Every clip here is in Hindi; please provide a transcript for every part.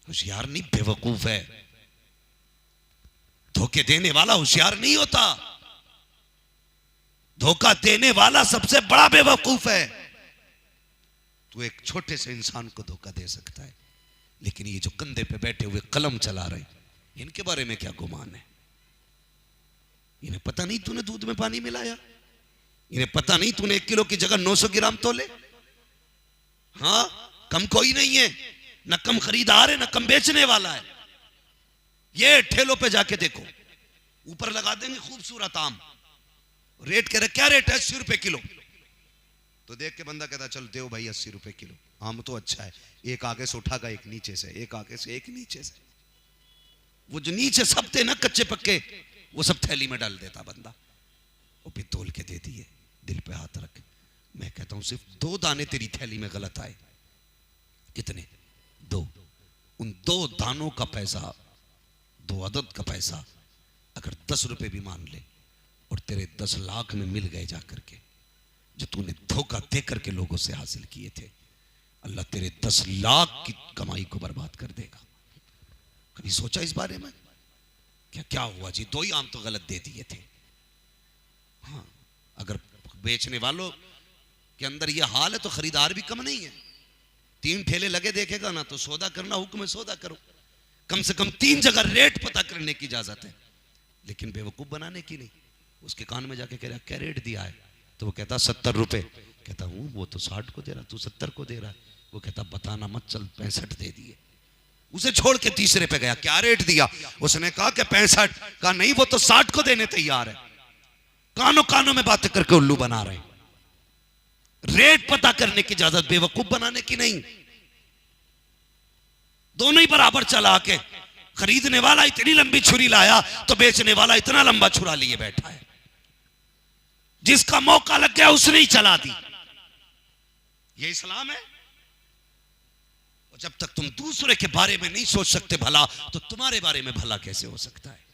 होशियार नहीं बेवकूफ है। धोखे देने वाला होशियार नहीं होता, धोखा देने वाला सबसे बड़ा बेवकूफ है। तू एक छोटे से इंसान को धोखा दे सकता है, लेकिन ये जो कंधे पे बैठे हुए कलम चला रहे इनके बारे में क्या गुमान है? इन्हें पता नहीं तूने दूध में पानी मिलाया? इन्हें पता नहीं तूने 1 किलो की जगह 900 ग्राम तोले? हाँ, कम कोई नहीं है, न कम खरीदार है न कम बेचने वाला है। ये ठेलों पे जाके देखो, ऊपर लगा देंगे खूबसूरत आम, रेट कह रहे क्या रेट है? 80 रुपए किलो। तो देख के बंदा कहता चल देव भाई 80 रुपए किलो, आम तो अच्छा है। एक आगे से उठागा, एक नीचे से, एक आगे से एक नीचे से। वो जो नीचे सब थे ना कच्चे पक्के, वो सब थैली में डाल देता बंदा, वो भी तोल के दे दिए। दिल पे हाथ रख, मैं कहता हूं सिर्फ 2 दाने तेरी थैली में गलत आए। कितने? 2। उन 2 दानों का पैसा, 2 अदद का पैसा अगर 10 रुपए भी मान ले और तेरे 10 लाख में मिल गए जाकर के, जो तूने धोखा दे करके लोगों से हासिल किए थे, अल्लाह तेरे 10 लाख की कमाई को बर्बाद कर देगा। कभी सोचा इस बारे में? क्या हुआ जी, 2 ही आम तो गलत दे दिए थे। हाँ, अगर बेचने वालों के अंदर यह हाल है तो खरीदार भी कम नहीं है। 3 ठेले लगे देखेगा ना तो सौदा करना हुक्म है, सौदा करो। कम से कम 3 जगह रेट पता करने की इजाजत है, लेकिन बेवकूफ बनाने की नहीं। उसके कान में जाके कह रहा क्या रेट दिया है? तो वो कहता 70 रुपए। कहता हूं वो तो 60 को दे रहा, तू 70 को दे रहा है। वो कहता बताना मत, चल 65 दे दिए। उसे छोड़ के तीसरे पे गया, क्या रेट दिया? उसने कहा कि 65। कहा नहीं वो तो 60 को देने तैयार है। कानों कानों में बातें करके उल्लू बना रहे हैं। रेट पता करने की इजाजत, बेवकूफ बनाने की नहीं। दोनों ही बराबर चला के, खरीदने वाला इतनी लंबी छुरी लाया तो बेचने वाला इतना लंबा छुरा लिए बैठा है। जिसका मौका लग गया उसने ही चला दी। ये इस्लाम है? और जब तक तुम दूसरे के बारे में नहीं सोच सकते भला, तो तुम्हारे बारे में भला कैसे हो सकता है?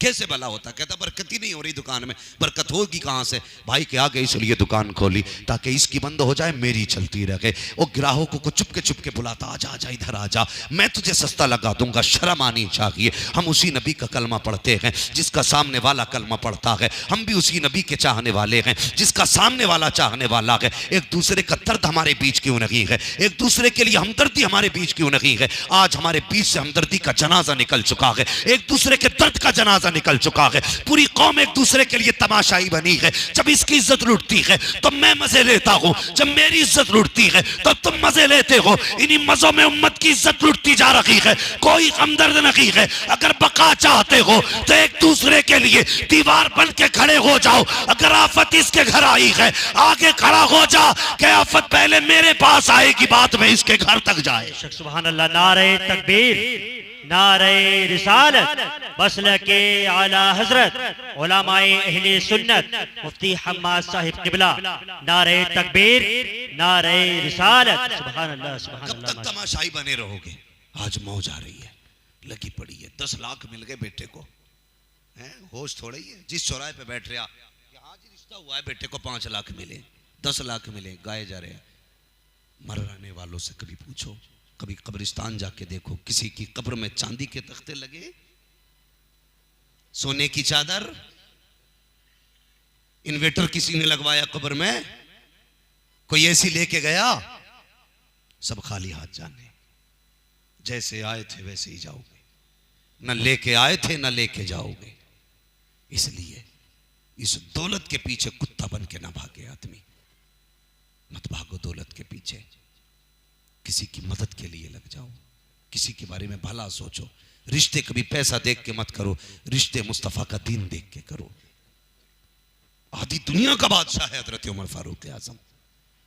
कैसे भला होता? कहता बरकत ही नहीं हो रही दुकान में। बरकत होगी कहां से? भाई के आगे इसलिए दुकान खोली ताकि इसकी बंद हो जाए, मेरी चलती रहे। वो ग्राहकों को चुपके चुपके बुलाता, आजा आजा इधर आजा, मैं तुझे सस्ता लगा दूंगा। शर्म आनी चाहिए। हम उसी नबी का कलमा पढ़ते हैं जिसका सामने वाला कलमा पढ़ता है। हम भी उसी नबी के चाहने वाले हैं जिसका सामने वाला चाहने वाला है। एक दूसरे का दर्द हमारे बीच क्यों नहीं है? एक दूसरे के लिए हमदर्दी हमारे बीच क्यों नहीं है? आज हमारे बीच से हमदर्दी का जनाजा निकल चुका है, एक दूसरे के दर्द का जनाजा निकल चुका है। पूरी कौम एक दूसरे के लिए तमाशाई बनी है। जब इसकी इज्जत लुटती है तो मैं मजे लेता हूं, जब मेरी इज्जत लुटती है तो तुम मजे लेते हो। इन्हीं मजों में उम्मत की इज्जत लुटती जा रही है। कोई हमदर्द नहीं है। अगर बका चाहते हो तो एक दूसरे के लिए दीवार बन के खड़े हो जाओ। अगर आफत इसके घर आई है, आगे खड़ा हो जा कि आफत पहले मेरे पास आएगी, बाद में इसके घर तक जाए। सुभान अल्लाह। नारे तकबीर, नारे रिसालत, मसलके आला हजरत उलमाए अहले सुन्नत मुफ्ती हम्माद साहिब किबला। नारे तकबीर, नारे रिसालत। सुभान अल्लाह, सुभान कब अल्लाह। तक तमाशाई बने रहोगे? आज मौज आ रही है, लगी पड़ी है। 10 लाख मिल गए बेटे को, हैं? होश थोड़ा ही है। जिस चौराहे पे बैठ रहा कि हाँ जी रिश्ता हुआ है, बेटे को 5 लाख मिले, 10 लाख मिले, गाए जा रहे हैं। मरने वालों से कभी पूछो, कभी कब्रिस्तान जाके देखो, किसी की कब्र में चांदी के तख्ते लगे, सोने की चादर, इन्वेटर किसी ने लगवाया कब्र में, कोई ऐसी लेके गया? सब खाली हाथ जाने, जैसे आए थे वैसे ही जाओगे। न लेके आए थे न लेके जाओगे। इसलिए इस दौलत के पीछे कुत्ता बन के ना भागे आदमी। मत भागो दौलत के पीछे, किसी की मदद के लिए लग जाओ, किसी के बारे में भला सोचो। रिश्ते कभी पैसा देख के मत करो, रिश्ते मुस्तफा का दीन देख के करो। आधी दुनिया का बादशाह है हजरत उमर फारूक आजम।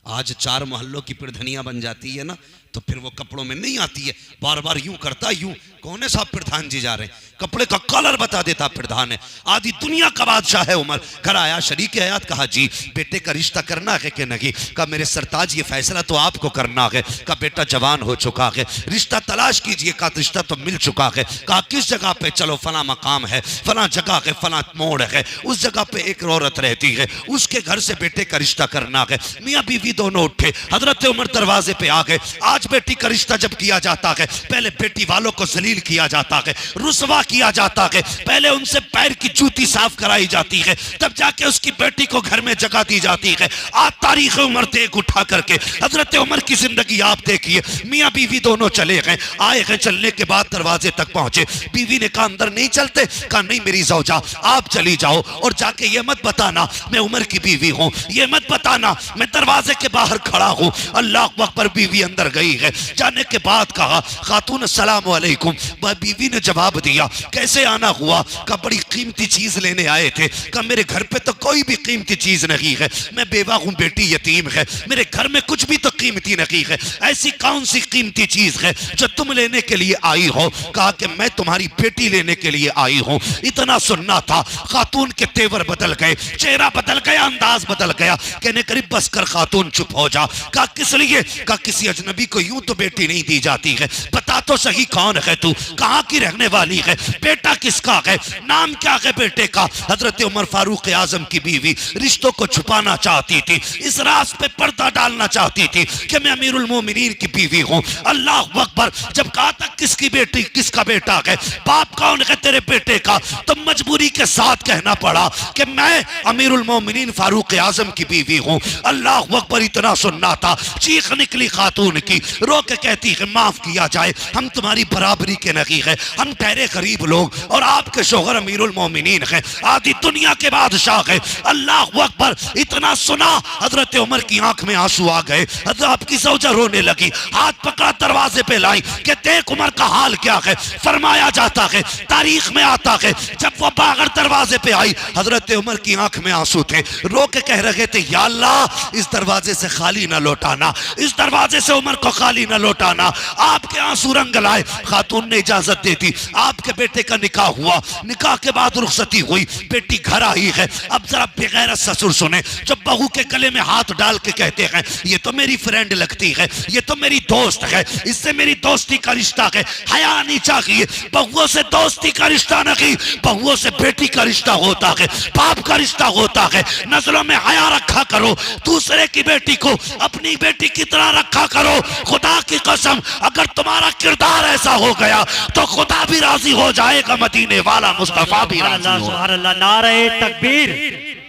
आज 4 मोहल्लों की प्रधानियां बन जाती है ना, तो फिर वो कपड़ों में नहीं आती है, बार बार यूं करता, यूं। कौन है साहब? प्रधान जी जा रहे हैं, कपड़े का कलर बता देता प्रधान है। आधी दुनिया का बादशाह है उमर। घर आया शरीक हयात, कहा जी बेटे का रिश्ता करना है कि नहीं? कहा मेरे सरताज ये फैसला तो आपको करना है। कहा बेटा जवान हो चुका है, रिश्ता तलाश कीजिए। कहा रिश्ता तो मिल चुका है। कहा किस जगह पे? चलो फला मकाम है, फला जगह है, फला मोड़ है, उस जगह पे एक औरत रहती है, उसके घर से बेटे का रिश्ता करना है। मियाँ बीवी बीवी दोनों उठे, हजरत उमर दरवाजे पे आ गए। आज बेटी का रिश्ता जब किया जाता है, पहले बेटी वालों को जलील किया जाता है, रुसवा किया जाता है, पहले उनसे पैर की जूती साफ कराई जाती है, तब जाके उसकी बेटी को घर में जगह दी जाती है। आज तारीख उमर देख उठा करके हजरत उमर की जिंदगी आप देखिए, मियाँ बीवी दोनों चले गए, आए गए, चलने के बाद दरवाजे तक पहुंचे। बीवी ने कहा अंदर नहीं चलते, कहा नहीं मेरी ज़ौजा आप चली जाओ, और जाके ये मत बताना मैं उमर की बीवी हूं, ये मत बताना मैं दरवाजे के बाहर खड़ा हूं। अल्लाह अकबर। बीवी अंदर गई है, जाने के बाद कहा खातून अस्सलाम वालेकुम। बीवी ने जवाब दिया कैसे आना हुआ? कहा बड़ी कीमती चीज लेने आए थे। कहा मेरे घर पे तो कोई भी कीमती चीज नहीं है, मैं बेवा हूं, बेटी यतीम है, मेरे घर में कुछ भी तो कीमती नहीं है, ऐसी कौन सी कीमती चीज है जो तुम लेने के लिए आई हो? कहा कि मैं तुम्हारी बेटी लेने के लिए आई हूं। इतना सुनना था, खातून के तेवर बदल गए, चेहरा बदल गया, अंदाज बदल गया। कहने करीब बस कर खातून चुप हो जा। कहा किस लिए? कहा किसी अजनबी को यूं तो बेटी नहीं दी जाती है, बता तो सही कौन है तू, कहां की रहने वाली है, बेटा किसका है, नाम क्या है बेटे का? हजरत उमर फारूक आजम की बीवी रिश्तों को छुपाना चाहती थी, इस राज पे पर्दा डालना चाहती थी कि मैं अमीरुल मोमिनीन की बीवी हूं। अल्लाह अकबर। जब कहा था किसकी बेटी, किसका बेटा है, बाप कौन है तेरे बेटे का, तो मजबूरी के साथ कहना पड़ा कि मैं अमीरुल मोमिनीन फारूक आजम की बीवी हूं। अल्लाह अकबर। इतना सुनना था, चीख निकली खातून की, रो के कहती है माफ किया जाए, हम तुम्हारी बराबरी के नहीं है, हम ठहरे गरीब लोग और आपके शोहर अमीरुल मोमिनीन है, आधी दुनिया के बादशाह है। अल्लाह अकबर। इतना सुना, हजरत उमर की आंख में आंसू आ गए, हजरत आपकी ज़ौजा रोने लगी, हाथ पकड़ा दरवाजे पे लाई कि देख उमर का हाल क्या है। फरमाया जाता है, तारीख में आता है, जब वो बागर दरवाजे पे आई, हजरत उमर की आंख में आंसू थे, रो के कह रहे थे या अल्लाह इस दरवाजे से खाली ना लौटाना, इस दरवाजे से उमर को खाली ना लौटाना। आपके आंसू रंग लाए। खातून ने इजाजत दे दी, आपके बेटे का निकाह हुआ, निकाह के बाद रुखसती हुई, बेटी घर आई है। अब जरा बेगैरत ससुर सुने, जब बहू के गले में हाथ डाल के कहते हैं ये तो मेरी फ्रेंड लगती है, ये तो मेरी दोस्त है, इससे मेरी दोस्ती का रिश्ता है, हया नहीं चाहिए। बहुओं से दोस्ती का रिश्ता नहीं, बहुओं से बेटी का रिश्ता होता है, बाप का रिश्ता होता है। नजरों में हया रखा करो, दूसरे की बेटी को अपनी बेटी की तरह रखा करो। खुदा की कसम अगर तुम्हारा किरदार ऐसा हो गया तो खुदा भी राजी हो जाएगा, मदीने वाला मुस्तफा भी राजी हो। सुभान अल्लाह। नारे तकबीर,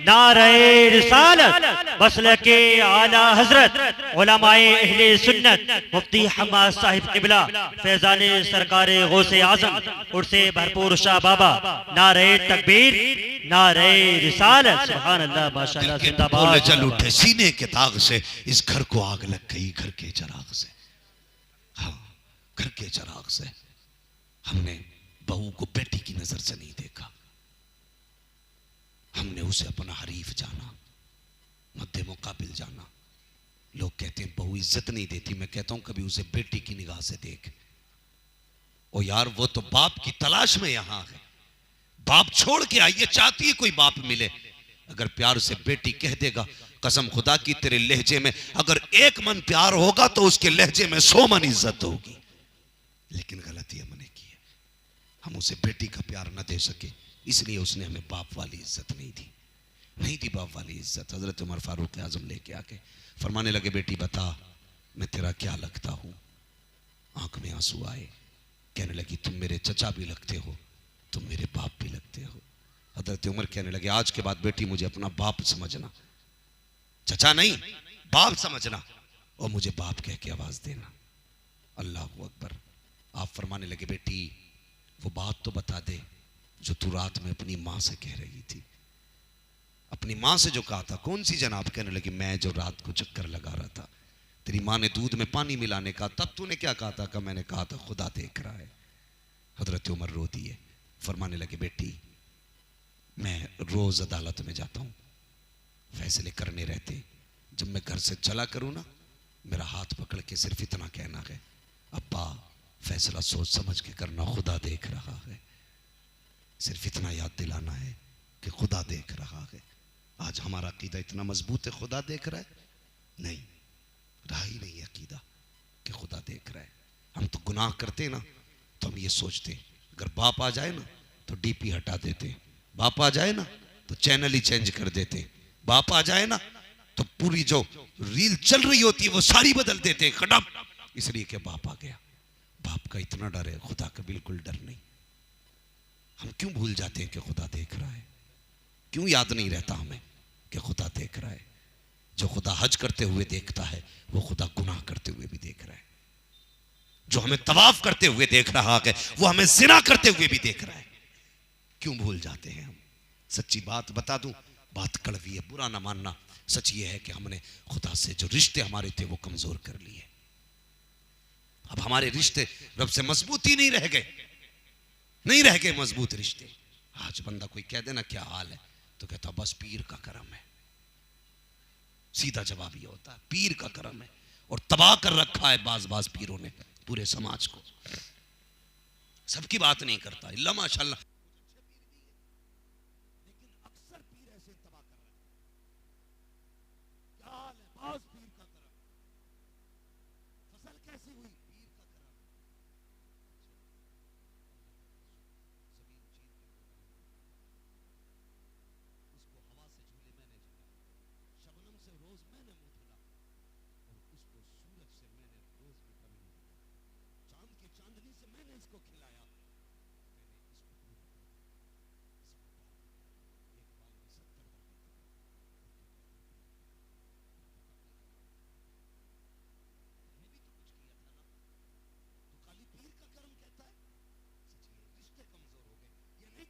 नारे रिसालत, मसलके आला हजरत उलमाए अहले सुन्नत मुफ्ती हम्माद साहिब किबला फैजान सरकार गौसे आजम उर्से भरपूर शाह बाबा। नारे तकबीर, नारे रिसालत। सुभान अल्लाह, माशाअल्लाह, जिंदाबाद। जल उठे सीने के दाग से, इस घर को आग लग गई घर के चिराग से। हाँ, घर के चिराग से। हमने बहू को बेटी की नजर से नहीं देखा, हमने उसे अपना हरीफ जाना, मध्य मुकाबिल जाना। लोग कहते हैं बहू इज्जत नहीं देती, मैं कहता हूं कभी उसे बेटी की निगाह से देख। ओ यार वो तो बाप की तलाश में यहां है, बाप छोड़ के आई है, चाहती है कोई बाप मिले। अगर प्यार से बेटी कह देगा कसम खुदा की तेरे लहजे में अगर एक मन प्यार होगा तो उसके लहजे में 100 मन इज्जत होगी। लेकिन गलती हमने की है, हम उसे बेटी का प्यार न दे सके, इसलिए उसने हमें बाप वाली इज्जत नहीं दी, नहीं दी बाप वाली इज्जत। हजरत उमर फारूक आजम लेके आके फरमाने लगे बेटी बता मैं तेरा क्या लगता हूं। आंख में आंसू आए, कहने लगी तुम मेरे चचा भी लगते हो, तुम मेरे बाप भी लगते हो। हजरत उमर कहने लगे आज के बाद बेटी मुझे अपना बाप समझना, चचा नहीं बाप समझना, और मुझे बाप कह के आवाज देना। अल्लाह अकबर। आप फरमाने लगे बेटी वो बात तो बता दे जो तू रात में अपनी मां से कह रही थी। अपनी मां से जो कहा था कौन सी जनाब? कहने लगी मैं जो रात को चक्कर लगा रहा था, तेरी मां ने दूध में पानी मिलाने का, तब तूने क्या कहा था? कि मैंने कहा था खुदा देख रहा है। हजरत उमर रो दिए, फरमाने लगे बेटी मैं रोज अदालत में जाता हूं, फैसले करने रहते, जब मैं घर से चला करूं ना मेरा हाथ पकड़ के सिर्फ इतना कहना है अब्बा फैसला सोच समझ के करना, खुदा देख रहा है। सिर्फ इतना याद दिलाना है कि खुदा देख रहा है। आज हमारा अकीदा इतना मजबूत है खुदा देख रहा है, नहीं रहा ही नहीं अकीदा कि खुदा देख रहा है। हम तो गुनाह करते ना तो हम ये सोचते अगर बाप आ जाए ना तो डीपी हटा देते, बाप आ जाए ना तो चैनल ही चेंज कर देते, बाप आ जाए ना तो पूरी जो रील चल रही होती है वो सारी बदल देते हैं खड़प, इसलिए कि बाप आ गया। बाप का इतना डर है, खुदा का बिल्कुल डर नहीं। हम क्यों भूल जाते हैं कि खुदा देख रहा है? क्यों याद नहीं रहता हमें कि खुदा देख रहा है? जो खुदा हज करते हुए देखता है वो खुदा गुनाह करते हुए भी देख रहा है। जो हमें तवाफ करते हुए देख रहा है वो हमें जिना करते हुए भी देख रहा है। क्यों भूल जाते हैं हम? सच्ची बात बता दूं, बात कड़वी है, बुरा ना मानना। सच ये है कि हमने खुदा से जो रिश्ते हमारे थे वो कमजोर कर लिए। अब हमारे रिश्ते रब से मजबूत ही नहीं रह गए, नहीं रह गए मजबूत रिश्ते। आज बंदा कोई कह देना क्या हाल है तो कहता बस पीर का करम है। सीधा जवाब ये होता है पीर का करम है। और तबाह कर रखा है बाज बाज पीरों ने पूरे समाज को। सबकी बात नहीं करता, अल्लाह माशाल्लाह।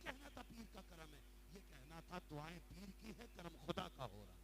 कहना था पीर का करम है, ये कहना था दुआएं पीर की है, करम खुदा का हो रहा।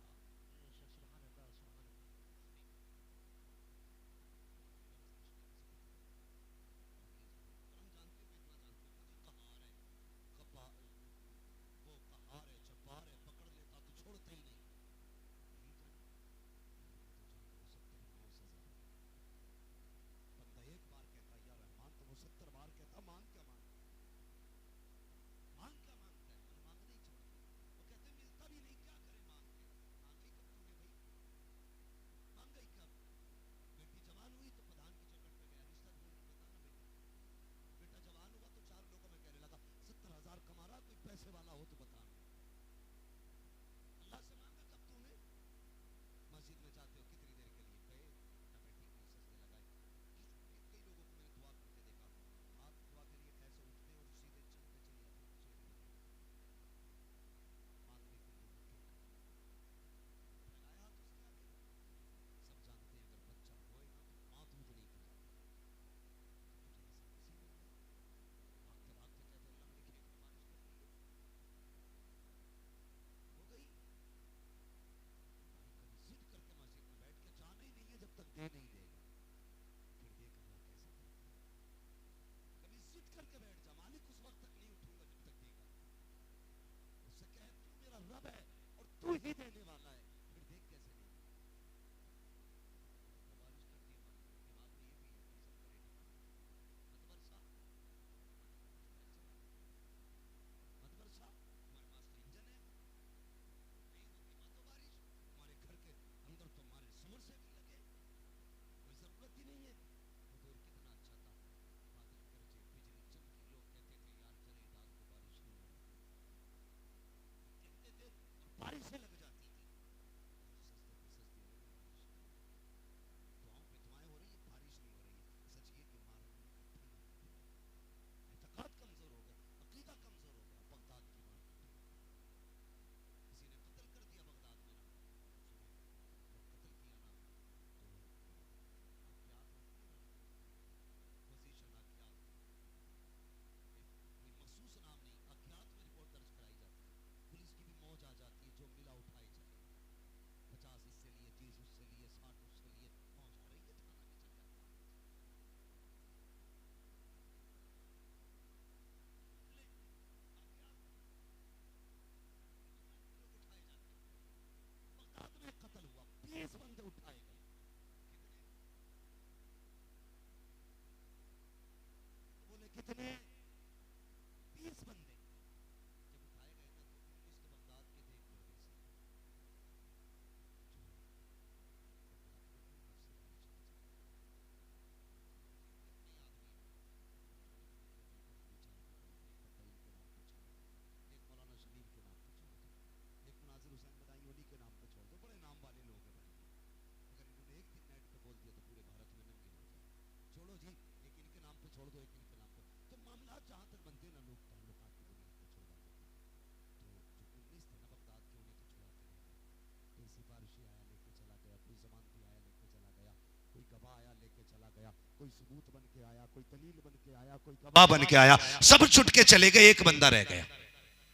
गवाह बन के आया, सब छुट के चले गए, एक बंदा रह गया,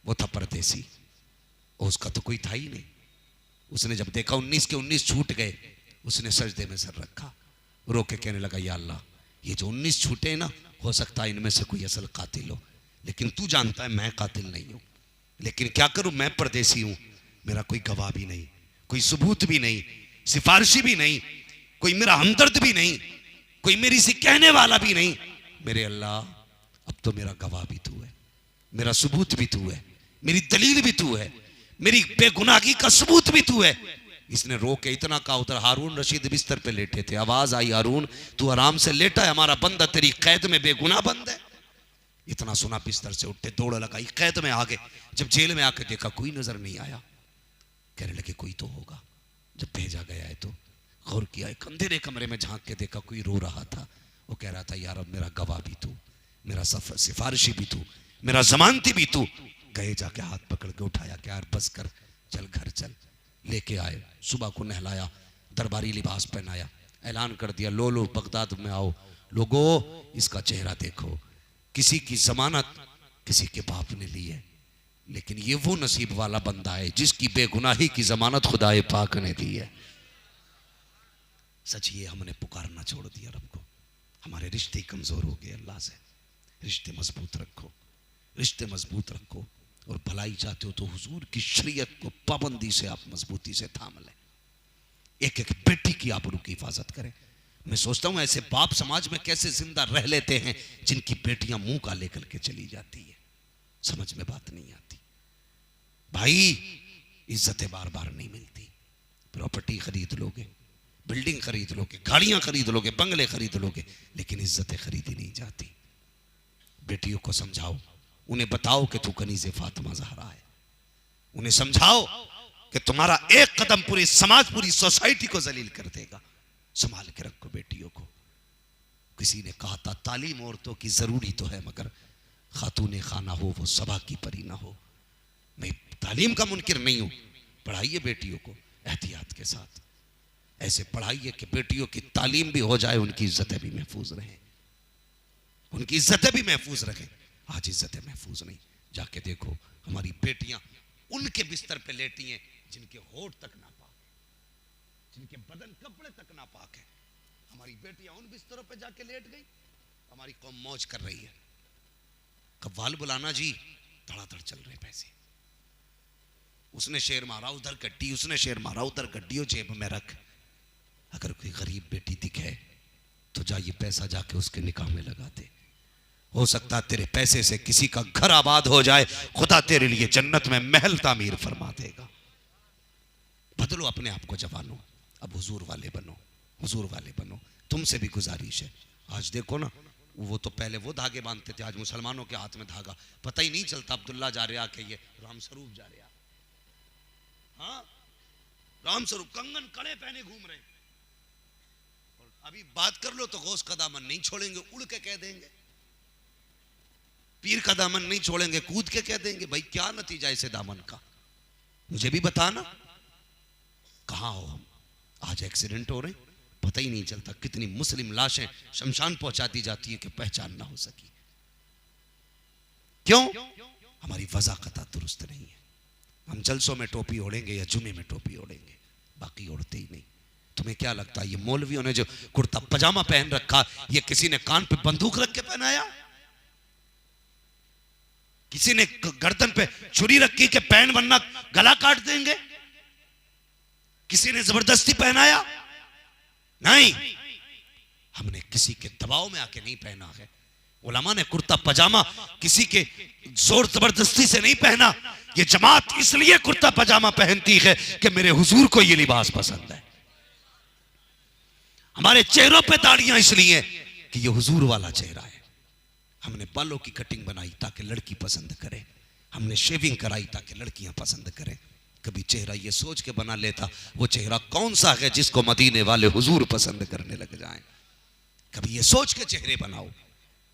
वो था परदेसी। उसका तो कोई था ही नहीं। उसने जब देखा 19 के 19 छूट गए, उसने सजदे में सर रखा, रो के कहने लगा, या अल्लाह, ये जो 19 छूटे ना, हो सकता है इनमें से कोई असल कातिल हो, लेकिन तू जानता है मैं कातिल नहीं हूं। लेकिन क्या करूं, मैं परदेसी हूं, मेरा कोई गवाह भी नहीं, कोई सबूत भी नहीं, सिफारिशी भी नहीं, कोई मेरा हमदर्द भी नहीं, कोई मेरी सी कहने वाला भी नहीं। मेरे अल्लाह, अब तो मेरा गवाह भी तू है, मेरा सबूत भी तू है, मेरी दलील भी तू है, मेरी बेगुनाही का सबूत भी तू है। इसने रो के इतना कहा, उधर हारून रशीद बिस्तर पे लेटे थे, आवाज आई, हारून तू आराम से लेटा है, हमारा बंदा तेरी कैद में बेगुनाह बंद है। इतना सुना बिस्तर से उठे, दौड़ लगाई, कैद में आ गए। जब जेल में आके देखा, कोई नजर नहीं आया। कहने लगे कोई तो होगा। जब भेजा गया है तो गौर किया, एक अंधेरे कमरे में झांक के देखा, कोई रो रहा था। वो कह रहा था, यार अब मेरा गवाह भी तू, मेरा सिफारिशी भी तू, मेरा जमानती भी तू। गए, जाके हाथ पकड़ के उठाया, क्या यार बस कर, चल घर चल। लेके आए, सुबह को नहलाया, दरबारी लिबास पहनाया, ऐलान कर दिया, लो लो बगदाद में आओ, लोगो इसका चेहरा देखो। किसी की जमानत किसी के बाप ने ली है, लेकिन ये वो नसीब वाला बंदा है जिसकी बेगुनाही की जमानत खुदाए पाक ने दी है। सच ये हमने पुकारना छोड़ दिया रब को, हमारे रिश्ते कमजोर हो गए अल्लाह से। रिश्ते मजबूत रखो, रिश्ते मजबूत रखो, और भलाई चाहते हो तो हुजूर की शरीयत को पाबंदी से आप मजबूती से थाम लें। एक एक बेटी की आबरू की हिफाजत करें। मैं सोचता हूं ऐसे बाप समाज में कैसे जिंदा रह लेते हैं जिनकी बेटियां मुंह का लेकर के चली जाती है, समझ में बात नहीं आती। भाई इज्जतें बार बार नहीं मिलती। प्रॉपर्टी खरीद लोगे, बिल्डिंग खरीद लोगे, गाड़ियां खरीद लोगे, बंगले खरीद लोगे, लेकिन इज्जतें खरीदी नहीं जाती। बेटियों को समझाओ, उन्हें बताओ कि तू कनीज़े फातिमा ज़हरा है। उन्हें समझाओ कि तुम्हारा एक कदम पूरी समाज, पूरी सोसाइटी को जलील कर देगा। संभाल के रखो बेटियों को। किसी ने कहा था, तालीम औरतों की जरूरी तो है, मगर खातूने खाना हो वो सबा की परी ना हो। मैं तालीम का मुनकिर नहीं हूं, पढ़ाइए बेटियों को एहतियात के साथ, ऐसे पढ़ाइए कि बेटियों की तालीम भी हो जाए, उनकी इज्जतें भी महफूज रहें, उनकी इज्जतें भी महफूज रखें। आज इज्जतें महफूज नहीं। जाके देखो हमारी बेटियां उनके बिस्तर पे लेटी हैं जिनके होठ तक नापाक है, जिनके बदन कपड़े तक नापाक है। हमारी बेटियां उन बिस्तरों पे जाके लेट गई, हमारी कौम मौज कर रही है। कव्वाल बुलाना जी, धड़ाधड़ चल रहे पैसे। उसने शेर मारा उधर गड्डी, उसने शेर मारा उधर गड्डी, और जेब में रख। अगर कोई गरीब बेटी दिखे तो जा ये पैसा जाके उसके निकाह में लगा दे। हो सकता है तेरे पैसे से किसी का घर आबाद हो जाए, खुदा तेरे लिए जन्नत में महल तामीर फरमा देगा। बदलो अपने आप को जवानों, अब हुजूर वाले बनो, हुजूर वाले बनो। तुमसे भी गुजारिश है, आज देखो ना, वो तो पहले वो धागे बांधते थे, आज मुसलमानों के हाथ में धागा, पता ही नहीं चलता अब्दुल्ला जा रहा कि ये राम स्वरूप जा रहा। हाँ, राम स्वरूप कंगन कड़े पहने घूम रहे। और अभी बात कर लो तो गौस का दामन नहीं छोड़ेंगे, उड़ के कह देंगे। पीर का दामन नहीं छोड़ेंगे, कूद के कह देंगे। भाई क्या नतीजा इसे दामन का, मुझे भी बताना। कहां हो हम? आज एक्सीडेंट हो रहे, पता ही नहीं चलता। कितनी मुस्लिम लाशें शमशान पहुंचा दी जाती है कि पहचान ना हो सकी। क्यों? हमारी वज़ाक़त दुरुस्त नहीं है। हम जलसों में टोपी ओढ़ेंगे या जुमे में टोपी ओढ़ेंगे, बाकी ओढ़ते ही नहीं। तुम्हें क्या लगता है ये मौलवियों ने जो कुर्ता पजामा पहन रखा, ये किसी ने कान पे बंदूक रख के पहनाया? किसी ने गर्दन पे छुरी रखी के पैन वरना गला काट देंगे? किसी ने जबरदस्ती पहनाया? नहीं, हमने किसी के दबाव में आके नहीं पहना है। उलमा ने कुर्ता पजामा किसी के जोर जबरदस्ती से नहीं पहना। ये जमात इसलिए कुर्ता पजामा पहनती है कि मेरे हुजूर को ये लिबास पसंद है। हमारे चेहरों पे दाढ़ियां इसलिए कि ये हुजूर वाला चेहरा है। हमने बालों की कटिंग बनाई ताकि लड़की पसंद करे, हमने शेविंग कराई ताकि लड़कियां पसंद करें। कभी चेहरा ये सोच के बना लेता वो चेहरा कौन सा है जिसको मदीने वाले हुजूर पसंद करने लग जाएं। कभी ये सोच के चेहरे बनाओ,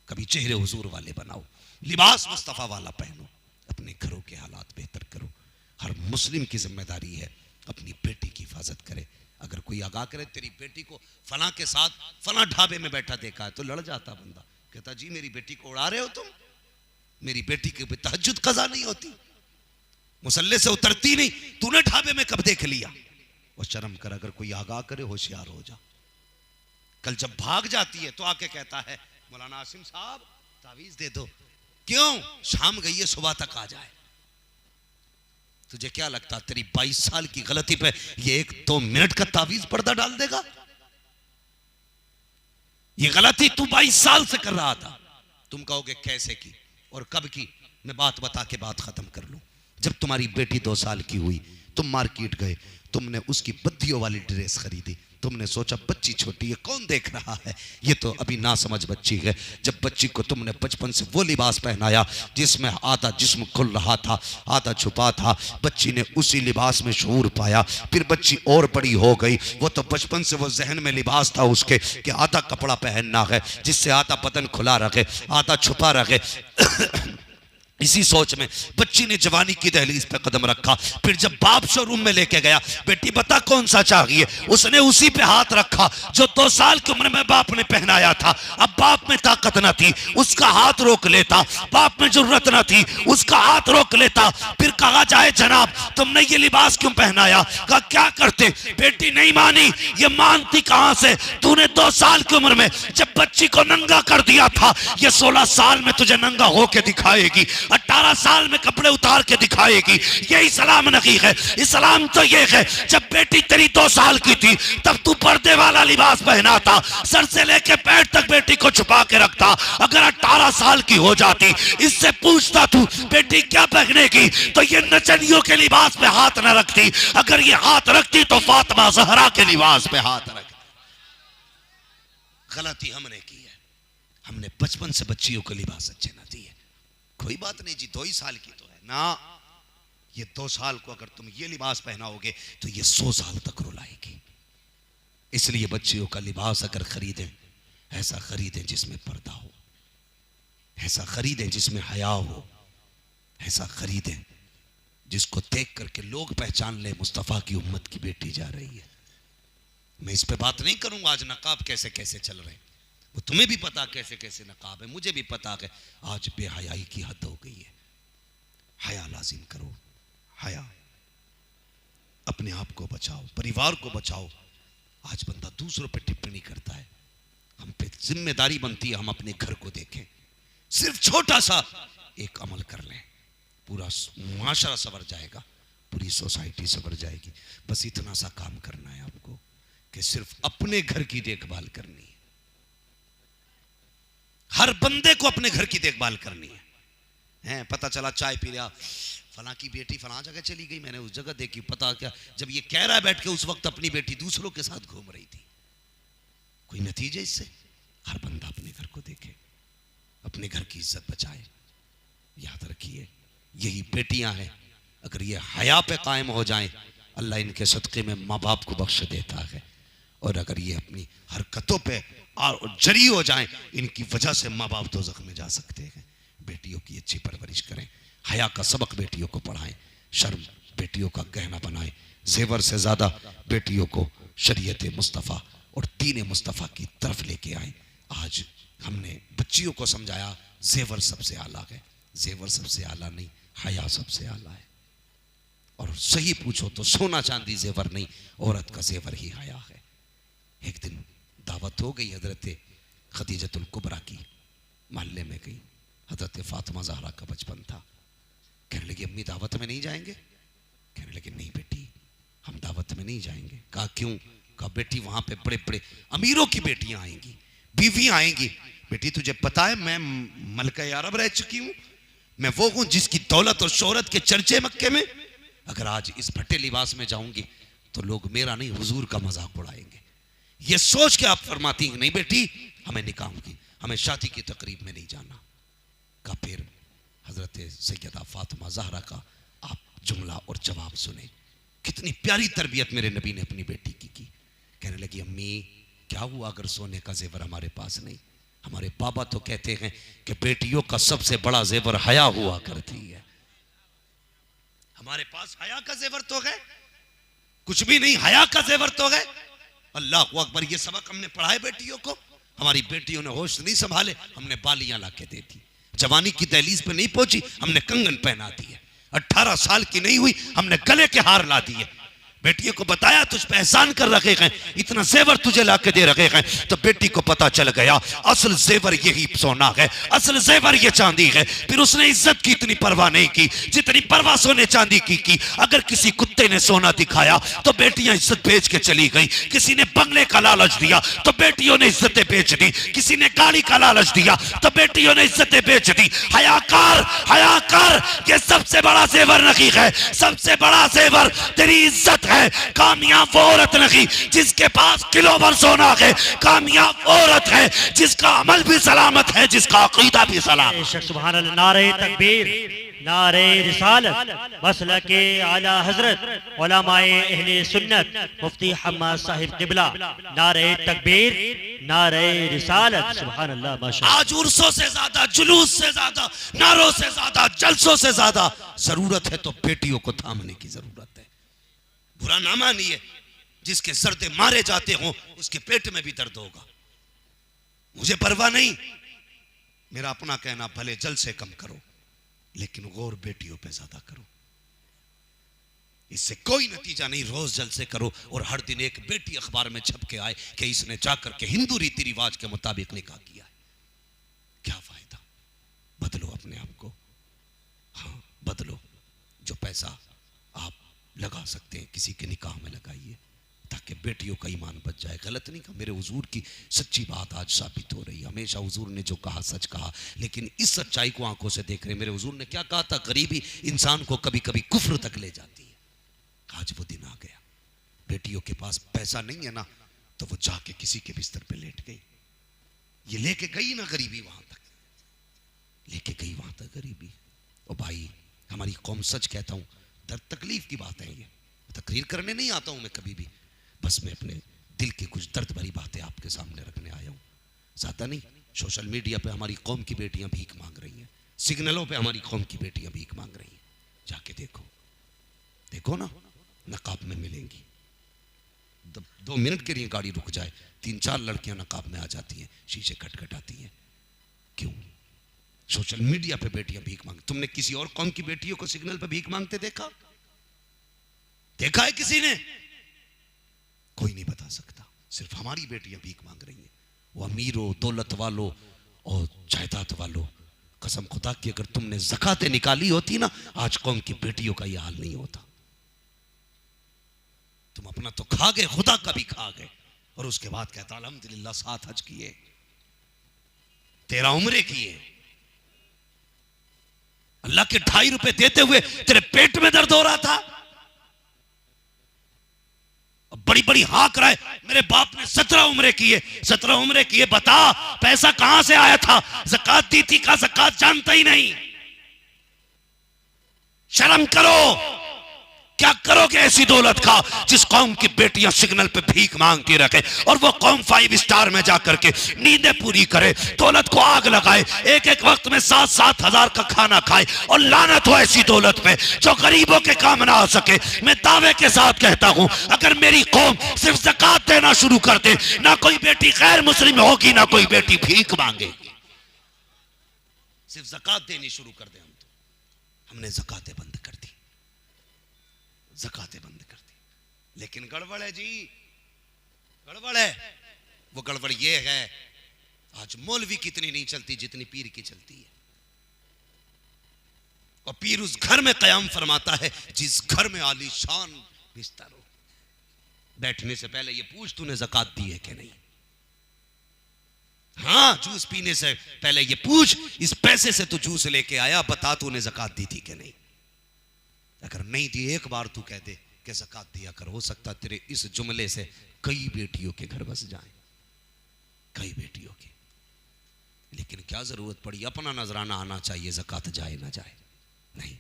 कभी चेहरे हुजूर वाले बनाओ, लिबास मुस्तफा वाला पहनो, अपने घरों के हालात बेहतर करो। हर मुस्लिम की जिम्मेदारी है अपनी बेटी की हिफाजत करे, अगर कोई आगाह करे तेरी बेटी को फलां के साथ फलां ढाबे में बैठा देखा है, तो लड़ जाता बंदा, कहता जी मेरी बेटी को उड़ा रहे हो तुम, मेरी बेटी की तहज्जुद कज़ा नहीं होती, मुसल्ले से उतरती नहीं, तूने ढाबे में कब देख लिया। और शर्म कर, अगर कोई आगाह करे होशियार हो जा। कल जब भाग जाती है तो आके कहता है मौलाना आसिम साहब तावीज दे दो। क्यों? शाम गई है, सुबह तक आ जाए। तुझे क्या लगता तेरी 22 साल की गलती पे ये 1-2 मिनट का तावीज पर्दा डाल देगा? ये गलती तू 22 साल से कर रहा था। तुम कहोगे कैसे की और कब की, मैं बात बता के बात खत्म कर लूं। जब तुम्हारी बेटी 2 साल की हुई, तुम मार्केट गए, तुमने उसकी बद्दियों वाली ड्रेस खरीदी, तुमने सोचा बच्ची छोटी है, कौन देख रहा है, ये तो अभी ना समझ बच्ची है। जब बच्ची को तुमने बचपन से वो लिबास पहनाया जिसमें आधा जिस्म खुल रहा था, आधा छुपा था, बच्ची ने उसी लिबास में शऊर पाया। फिर बच्ची और बड़ी हो गई, वो तो बचपन से वो जहन में लिबास था उसके कि आधा कपड़ा पहनना है जिससे आधा बदन खुला रखे, आधा छुपा रखे। इसी सोच में बच्ची ने जवानी की दहलीज पे कदम रखा। फिर जब बाप शोरूम में लेके गया, बेटी बता कौन सा चाहिए, उसने उसी पे हाथ रखा जो 2 साल की उम्र में बाप ने पहनाया था। अब बाप में ताकत न थी, उसका हाथ रोक लेता, बाप में जरूरत न थी, उसका हाथ रोक लेता। फिर कहा जाए जनाब तुमने ये लिबास क्यों पहनाया, कहा क्या करते, बेटी नहीं मानी। ये मानती कहां से, तूने 2 साल की उम्र में जब बच्ची को नंगा कर दिया था, ये 16 साल में तुझे नंगा होके दिखाएगी, 18 साल में कपड़े उतार के दिखाएगी। ये इस्लाम नहीं है। इस्लाम तो ये है जब बेटी तेरी 2 साल की थी तब तू पर्दे वाला लिबास पहना था, सर से लेके पैर तक बेटी को छुपा के रखता। अगर 18 साल की हो जाती, इससे पूछता तू बेटी क्या पहनेगी, तो ये नचनियों के लिबास पे हाथ न रखती। अगर ये हाथ रखती तो फातिमा ज़हरा के लिबास पे हाथ रखती। गलती हमने की है, हमने बचपन से बच्चियों को लिबास अच्छे न दिए। कोई बात नहीं जी, 2 ही साल की तो है ना, ये 2 साल को अगर तुम ये लिबास पहनाओगे तो ये 100 साल तक रुलाएगी। इसलिए बच्चियों का लिबास अगर खरीदें, ऐसा खरीदें जिसमें पर्दा हो, ऐसा खरीदें जिसमें हया हो, ऐसा खरीदें जिसको देख करके लोग पहचान ले मुस्तफ़ा की उम्मत की बेटी जा रही है। मैं इस पे बात नहीं करूंगा आज नकाब कैसे कैसे चल रहे हैं, वो तुम्हें भी पता कैसे कैसे नकाब है, मुझे भी पता है। आज बेहयाई की हद हो गई है। हया लाजिम करो, हया। अपने आप को बचाओ, परिवार को बचाओ। आज बंदा दूसरों पे टिप्पणी करता है, हम पे जिम्मेदारी बनती है हम अपने घर को देखें। सिर्फ छोटा सा एक अमल कर लें, पूरा माशरा संवर जाएगा, पूरी सोसाइटी संवर जाएगी। बस इतना सा काम करना है आपको कि सिर्फ अपने घर की देखभाल करनी है। हर बंदे को अपने घर की देखभाल करनी है। पता चला चाय पी लिया, फलां की बेटी फलां जगह चली गई, मैंने उस जगह देखी, पता क्या, जब ये कह रहा है बैठ के उस वक्त अपनी बेटी दूसरों के साथ घूम रही थी। कोई नतीजे इससे? हर बंदा अपने घर को देखे, अपने घर की इज्जत बचाए। याद रखिए यही बेटियां हैं, अगर ये हया पे कायम हो जाएं, अल्लाह इनके सदक़े में माँ बाप को बख्श देता है। और अगर ये अपनी हरकतों पे और जरी हो जाएं, इनकी वजह से माँ बाप दोज़ख में जा सकते हैं। बेटियों की अच्छी परवरिश करें, हया का सबक बेटियों को पढ़ाएं, शर्म बेटियों का गहना बनाएं, जेवर से ज़्यादा बेटियों को शरीयत मुस्तफ़ा और दीन मुस्तफ़ा की तरफ लेके आए। आज हमने बच्चियों को समझाया जेवर सबसे आला है, जेवर सबसे आला नहीं, हया सबसे आला है। और सही पूछो तो सोना चांदी जेवर नहीं, औरत का जेवर ही हया है। एक दिन दावत हो गई हजरत खदीजतुल कुबरा की, मोहल्ले में गई। हजरत फातिमा ज़हरा का बचपन था। कहने लगी अम्मी दावत में नहीं जाएंगे? कहने लगे नहीं बेटी हम दावत में नहीं जाएंगे। कहा क्यों? कहा बेटी वहां पे बड़े बड़े अमीरों की बेटियां आएंगी, बीवी आएंगी। बेटी तुझे पता है मैं मलका अरब रह चुकी हूं, मैं वो हूं जिसकी दौलत और शोहरत के चर्चे मक्के में। अगर आज इस फटे लिबास में जाऊंगी तो लोग मेरा नहीं हुजूर का मजाक उड़ाएंगे। ये सोच के आप फरमाती हैं नहीं बेटी हमें निकाह की, हमें शादी की तकरीब में नहीं जाना। का फिर हजरत सैयदा फातिमा ज़हरा का आप जुमला और जवाब सुने, कितनी प्यारी तरबियत मेरे नबी ने अपनी बेटी की। कहने लगी अम्मी क्या हुआ अगर सोने का जेवर हमारे पास नहीं? हमारे बाबा तो कहते हैं कि बेटियों का सबसे बड़ा जेवर हया हुआ करती है। हमारे पास हया का जेवर तो है, कुछ भी नहीं, हया का जेवर तो है। अल्लाह अकबर, ये सबक हमने पढ़ाए बेटियों को। हमारी बेटियों ने होश नहीं संभाले, हमने बालियां लाके दे दी। जवानी की दहलीज पे नहीं पहुंची, हमने कंगन पहना दिए। 18 साल की नहीं हुई, हमने गले के हार ला दिए। बेटियों को बताया तुझ पे एहसान कर रखे हैं, इतना जेवर तुझे लाके दे रखे हैं। तो बेटी को पता चल गया असल जेवर यही सोना है, असल जेवर ये चांदी है। फिर उसने इज्जत की इतनी परवाह नहीं की जितनी परवाह सोने चांदी की। अगर किसी कुत्ते ने सोना दिखाया तो बेटियां इज्जत बेच के चली गई। किसी ने बंगले का लालच दिया तो बेटियों ने इज्जतें बेच दी। किसी ने गाड़ी का लालच दिया तो बेटियों ने इज्जतें बेच दी। हयाकार, हयाकार, ये सबसे बड़ा जेवर नहीं है। सबसे बड़ा जेवर तेरी इज्जत है। कामयाब वो औरत नहीं जिसके पास किलो भर सोना है। कामयाब औरत है जिसका अमल भी सलामत है, जिसका अकीदा भी सलामत। सुभान अल्लाह। नारे तकबीर, नारे रिसालत, मसलके आला हजरत उलमाए अहले सुन्नत मुफ्ती हम्माद साहिब किबला। नारे तकबीर, नारे रिसालत। सुभान अल्लाह, माशाअल्लाह। आज उर्सों से ज्यादा, जुलूस से ज्यादा, नारों से ज्यादा, जलसों से ज्यादा जरूरत है तो बेटियों को थामने की जरूरत है। बुरा ना मानिए, जिसके सर्दे मारे जाते हो उसके पेट में भी दर्द होगा। मुझे परवाह नहीं, मेरा अपना कहना भले जल से कम करो लेकिन गौर बेटियों पे ज्यादा करो। इससे कोई नतीजा नहीं। रोज जलसे करो और हर दिन एक बेटी अखबार में छप के आए कि इसने जाकर के हिंदू रीति रिवाज के मुताबिक निकाह किया है। क्या फायदा? बदलो अपने आप को। हाँ बदलो। जो पैसा आप लगा सकते हैं किसी के निकाह में लगाइए ताकि बेटियों का ईमान बच जाए। गलत नहीं कहा, मेरे हुजूर की सच्ची बात आज साबित हो रही है। हमेशा हुजूर ने जो कहा सच कहा, लेकिन इस सच्चाई को आंखों से देख रहे हैं। मेरे हुजूर ने क्या कहा था? गरीबी इंसान को कभी कभी कुफ्र तक ले जाती है। आज वो दिन आ गया, बेटियों के पास पैसा नहीं है ना तो वो जाके किसी के बिस्तर पे लेट गई। ये लेके गई ना गरीबी, वहां तक लेके गई, वहां तक गरीबी। और भाई हमारी कौम, सच कहता हूं, दर्द तकलीफ की बात है। ये तकरीर करने नहीं आता हूं मैं कभी भी, बस मैं अपने दिल की कुछ दर्द भरी बातें आपके सामने रखने आया हूं, ज्यादा नहीं। सोशल मीडिया पे हमारी कौम की बेटियां भीख मांग रही हैं, सिग्नलों पे हमारी कौम की बेटियां भीख मांग रही हैं। जाके देखो, देखो ना, नकाब में मिलेंगी। 2 मिनट के लिए गाड़ी रुक जाए, 3-4 लड़कियां नकाब में आ जाती हैं, शीशे खटखटाती हैं। क्यों? सोशल मीडिया पे बेटियां भीख मांग। तुमने किसी और कौम की बेटियों को सिग्नल पे भीख मांगते देखा? देखा है किसी ने? कोई नहीं बता सकता। सिर्फ हमारी बेटियां भीख मांग रही हैं। वो अमीरों, दौलत वालों और जायदाद वालों, कसम खुदा की अगर तुमने ज़कातें निकाली होती ना, आज कौम की बेटियों का यह हाल नहीं होता। तुम अपना तो खा गए, खुदा का भी खा गए, और उसके बाद कहता अल्हम्दुलिल्लाह 7 हज किए, 13 उम्रे किए। अल्लाह के 2.5 रुपए देते हुए तेरे पेट में दर्द हो रहा था। बड़ी बड़ी हाक रहा है, मेरे बाप ने 17 उम्रे किए, 17 उम्रे किए। बता पैसा कहां से आया था? ज़कात दी थी का? ज़कात जानता ही नहीं। शर्म करो। क्या करोगे ऐसी दौलत का जिस कौम की बेटियां सिग्नल पे भीख मांगती रखे और वो कौम 5 स्टार में जाकर के नींदें पूरी करे, दौलत को आग लगाए, एक एक वक्त में 7-7 हजार का खाना खाए, और लानत हो ऐसी दौलत पे जो गरीबों के काम ना आ सके। मैं दावे के साथ कहता हूं, अगर मेरी कौम सिर्फ ज़कात देना शुरू कर दे, ना कोई बेटी गैर मुस्लिम होगी, ना कोई बेटी भीख मांगेगी। सिर्फ ज़कात देनी शुरू कर दे। हमने ज़कातें बंद कर दी, ज़कातें बंद कर दी। लेकिन गड़बड़ है जी, गड़बड़ है। वो गड़बड़ ये है, आज मौलवी कितनी नहीं चलती जितनी पीर की चलती है। और पीर उस घर में कयाम फरमाता है जिस घर में आलीशान बिस्तर हो। बैठने से पहले ये पूछ तूने ज़कात दी है कि नहीं। हाँ, जूस पीने से पहले ये पूछ इस पैसे से तू जूस लेके आया, बता तूने ज़कात दी थी कि नहीं। अगर नहीं दी, एक बार तू कह दे कि ज़कात दिया कर, हो सकता तेरे इस जुमले से कई बेटियों के घर बस जाएं, कई बेटियों के। लेकिन क्या जरूरत पड़ी? अपना नजराना आना चाहिए, ज़कात जाए ना जाए। नहीं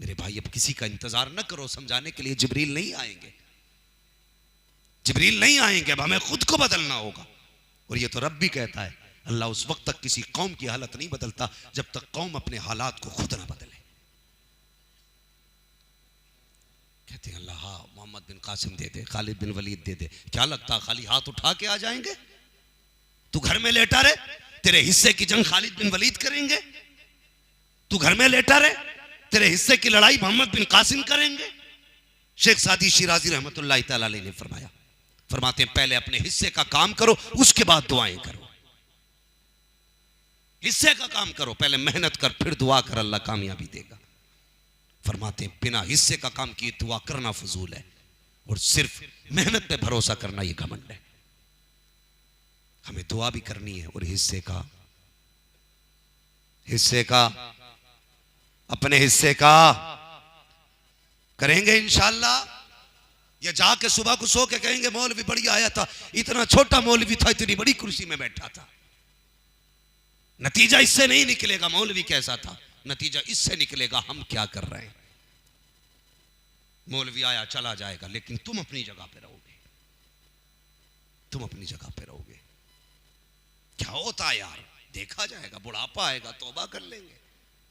मेरे भाई, अब किसी का इंतजार न करो समझाने के लिए। जिब्रील नहीं आएंगे, जिब्रील नहीं आएंगे, अब हमें खुद को बदलना होगा। और ये तो रब भी कहता है, अल्लाह उस वक्त तक किसी कौम की हालत नहीं बदलता जब तक कौम अपने हालात को खुद ना बदले। कहते हैं अल्लाह, हाँ मोहम्मद मोहम्मद बिन कासिम दे दे, खालिद बिन वलीद दे दे, क्या लगता खाली हाथ उठा के आ जाएंगे? तू घर में लेटा रहे, तेरे हिस्से की जंग खालिद बिन वलीद करेंगे। तू घर में लेटा रहे, तेरे हिस्से की लड़ाई मोहम्मद बिन कासिम करेंगे। शेख सादी शिराजी रहमतुल्लाह तआला अलैह ने फरमाया, फरमाते हैं पहले अपने हिस्से का काम करो, उसके बाद दुआएं करो। हिस्से का काम करो, पहले मेहनत कर, फिर दुआ कर, अल्लाह कामयाबी देगा। फरमाते हैं बिना हिस्से का काम किए दुआ करना फजूल है, और सिर्फ मेहनत पे भरोसा करना ये घमंड है। हमें दुआ भी करनी है और हिस्से का अपने हिस्से का करेंगे इंशाअल्लाह। या जाके सुबह को सो के कहेंगे मौलवी बढ़िया आया था, इतना छोटा मौलवी था, इतनी बड़ी कुर्सी में बैठा था। नतीजा इससे नहीं निकलेगा मौलवी कैसा था, नतीजा इससे निकलेगा हम क्या कर रहे हैं। मौलवी आया चला जाएगा, लेकिन तुम अपनी जगह पे रहोगे, तुम अपनी जगह पे रहोगे। क्या होता है यार, देखा जाएगा, बुढ़ापा आएगा तौबा कर लेंगे,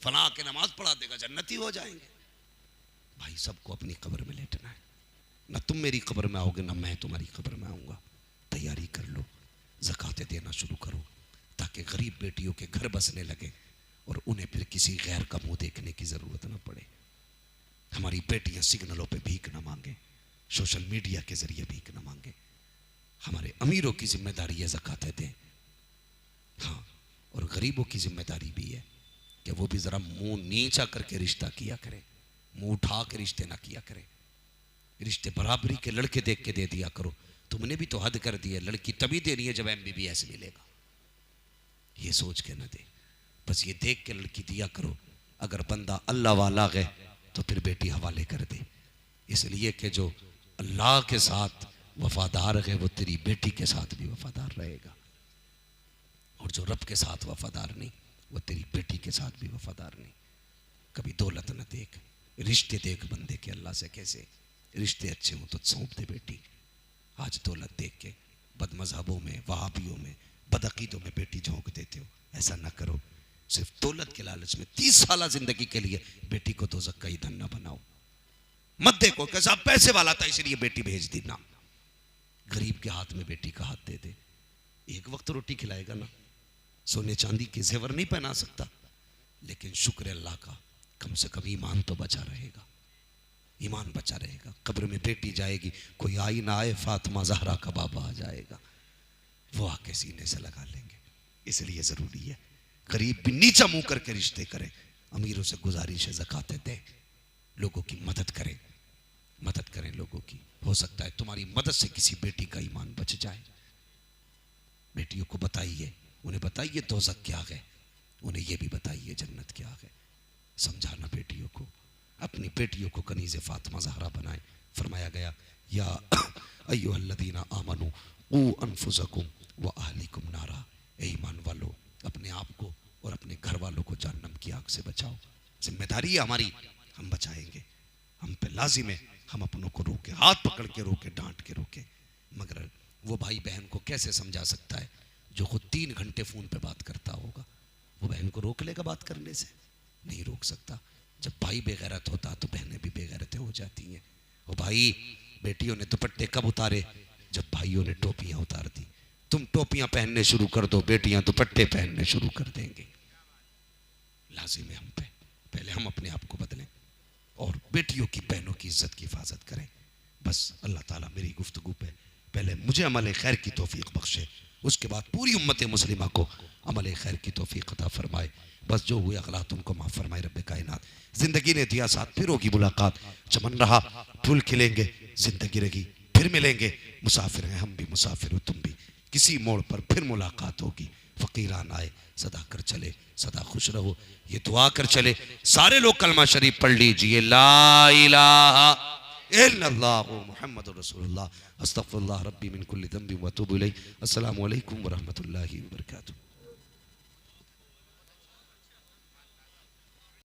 फलां के नमाज पढ़ा देगा जन्नती हो जाएंगे। भाई सबको अपनी कब्र में लेटना है, ना तुम मेरी कब्र में आओगे ना मैं तुम्हारी कब्र में आऊंगा। तैयारी कर लो, ज़कातें देना शुरू करो, ताकि गरीब बेटियों के घर बसने लगे और उन्हें फिर किसी गैर का मुंह देखने की ज़रूरत ना पड़े। हमारी बेटियां सिग्नलों पे भीख न मांगे, सोशल मीडिया के जरिए भीख न मांगे। हमारे अमीरों की जिम्मेदारी है ज़कातें दें, हाँ, और गरीबों की जिम्मेदारी भी है कि वो भी ज़रा मुंह नीचा करके रिश्ता किया करें, मुंह उठा के रिश्ते ना किया करें। रिश्ते बराबरी के लड़के देख के दे दिया करो। तुमने भी तो हद कर दी है, लड़की तभी देनी है जब MBBS मिलेगा, ये सोच के ना दे, बस ये देख के लड़की दिया करो। अगर बंदा अल्लाह वाला गए तो फिर बेटी हवाले कर दे, इसलिए कि जो अल्लाह के साथ वफादार है वो तेरी बेटी के साथ भी वफादार रहेगा, और जो रब के साथ वफादार नहीं वो तेरी बेटी के साथ भी वफादार नहीं। कभी दौलत न देख, रिश्ते देख बंदे के अल्लाह से कैसे। रिश्ते अच्छे हों तो सौंप दे बेटी। आज दौलत देख के बदमज़हबों में, वहाबियों में, बदअकीदों में बेटी झोंक देते हो, ऐसा ना करो। सिर्फ दौलत के लालच में 30 साल जिंदगी के लिए बेटी को दोज़ख का ईंधन ना बनाओ। मत देखो कि साहब पैसे वाला था इसलिए बेटी भेज दी, ना, गरीब के हाथ में बेटी का हाथ दे दे, एक वक्त रोटी खिलाएगा ना, सोने चांदी के जेवर नहीं पहना सकता, लेकिन शुक्र अल्लाह का कम से कम ईमान तो बचा रहेगा, ईमान बचा रहेगा। कब्र में बेटी जाएगी, कोई आई ना आए, फातिमा ज़हरा का बाबा आ जाएगा, वो आके सीने से लगा लेंगे। इसलिए ज़रूरी है गरीब भी नीचा मुंह करके रिश्ते करें, अमीरों से गुजारिश है ज़कातें दें, लोगों की मदद करें, मदद करें लोगों की। हो सकता है तुम्हारी मदद से किसी बेटी का ईमान बच जाए। बेटियों को बताइए, उन्हें बताइए दोज़ख क्या है, उन्हें यह भी बताइए जन्नत क्या है। समझाना बेटियों को, अपनी बेटियों को कनीज़े फातिमा ज़हरा बनाए। फरमाया गया या अय्युहल्लज़ीना आमनू क़ू अनफुसकुम व अहलिकुम नारा, ए ईमान वालों अपने आप को और अपने घर वालों को जहन्नम की आग से बचाओ। जिम्मेदारी है हमारी, हम बचाएंगे, हम पे लाजिम है हम अपनों को रोके, हाथ पकड़ के रोके, डांट के रोके। मगर वो भाई बहन को कैसे समझा सकता है जो खुद 3 घंटे फ़ोन पे बात करता होगा? वो बहन को रोक लेगा बात करने से? नहीं रोक सकता। जब भाई बेगैरत होता तो बहनें भी बेगैरतें हो जाती हैं। वो भाई, बेटियों ने दुपट्टे कब उतारे? जब भाइयों ने टोपियां उतार दी। तुम टोपियां पहनने शुरू कर दो, बेटियां दुपट्टे पहनने शुरू कर देंगे। लाजिम है हम पे, पहले हम अपने आप को बदलें और बेटियों की, बहनों की इज्जत की हिफाजत करें। बस अल्लाह ताला मेरी गुफ्तगू पे पहले मुझे अमल खैर की तौफीक बख्शे, उसके बाद पूरी उम्मत मुस्लिमा को अमल खैर की तौफीक अता फरमाए। बस जो हुए अगलात उनको माफ़ फरमाए रब्बे कायनात। ज़िंदगी ने दिया साथ, फिर होगी मुलाकात, चमन रहा फूल खिलेंगे, ज़िंदगी रही फिर मिलेंगे। मुसाफिर हैं हम भी, मुसाफिर हो तुम भी, किसी मोड़ पर फिर मुलाकात होगी। फ़कीरान आए सदा कर चले, सदा खुश रहो, ये दुआ कर चले। सारे लोग कलमा शरीफ पढ़ लीजिए, ला इलाहा इल्लल्लाहु मुहम्मदुर रसूलुल्लाह, अस्तगफिरुल्लाह रब्बी मिन कुल्ली ज़ंबिन व अतूबु इलैह। अस्सलामु अलैकुम व रहमतुल्लाहि व बरकातुहू।